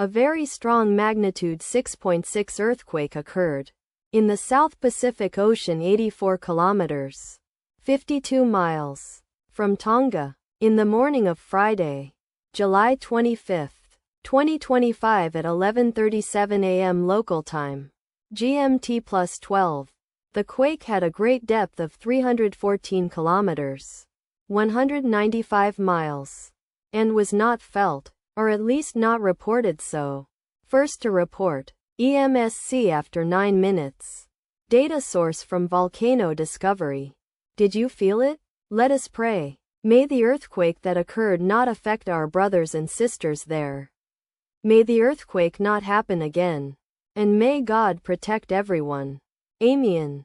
A very strong magnitude 6.6 earthquake occurred in the South Pacific Ocean 84 kilometers, 52 miles from Tonga in the morning of Friday, July 25, 2025 at 11:37 a.m. local time, GMT+12. The quake had a great depth of 314 kilometers, 195 miles, and was not felt, or at least not reported so. First to report, EMSC after 9 minutes. Data source from Volcano Discovery. Did you feel it? Let us pray. May the earthquake that occurred not affect our brothers and sisters there. May the earthquake not happen again. And may God protect everyone. Amen.